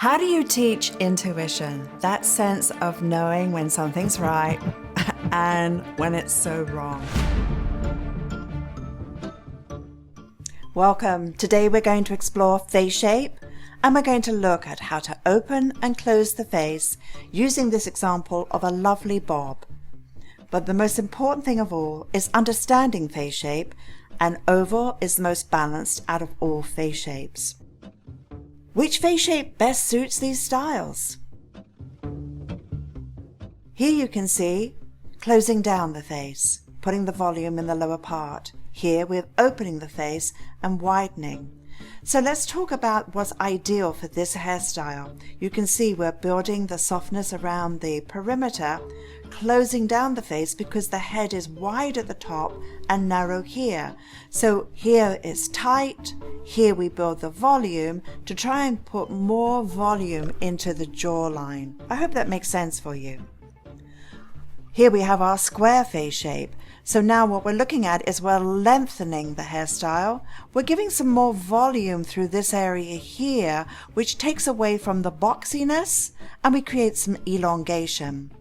How do you teach intuition? That sense of knowing when something's right and when it's so wrong. Welcome. Today we're going to explore face shape, and we're going to look at how to open and close the face using this example of a lovely bob. But the most important thing of all is understanding face shape, and oval is the most balanced out of all face shapes. Which face shape best suits these styles? Here you can see closing down the face, putting the volume in the lower part. Here we're opening the face and widening. So let's talk about what's ideal for this hairstyle. You can see we're building the softness around the perimeter, closing down the face because the head is wide at the top and narrow here. So here it's tight. Here we build the volume to try and put more volume into the jawline. I hope that makes sense for you. Here we have our square face shape. So now what we're looking at is we're lengthening the hairstyle. We're giving some more volume through this area here, which takes away from the boxiness, and we create some elongation.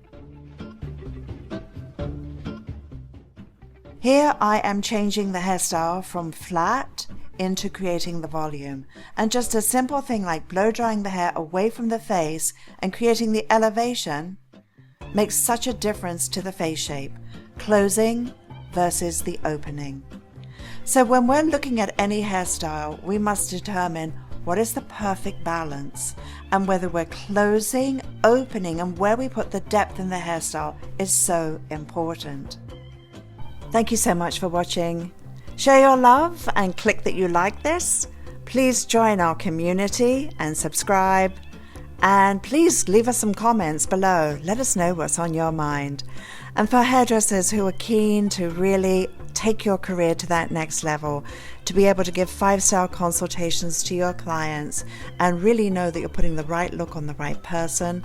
Here I am changing the hairstyle from flat into creating the volume. And just a simple thing like blow drying the hair away from the face and creating the elevation makes such a difference to the face shape. Closing versus the opening. So when we're looking at any hairstyle, we must determine what is the perfect balance, and whether we're closing, opening, and where we put the depth in the hairstyle is so important. Thank you so much for watching. Share your love and click that you like this. Please join our community and subscribe. And please leave us some comments below. Let us know what's on your mind. And for hairdressers who are keen to really take your career to that next level, to be able to give 5-star consultations to your clients and really know that you're putting the right look on the right person,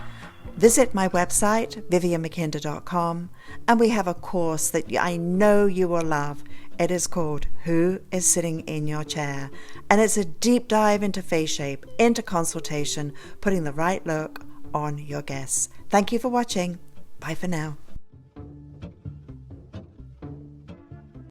visit my website, viviennemackinder.com, and we have a course that I know you will love. It is called Who is Sitting in Your Chair? And it's a deep dive into face shape, into consultation, putting the right look on your guests. Thank you for watching. Bye for now.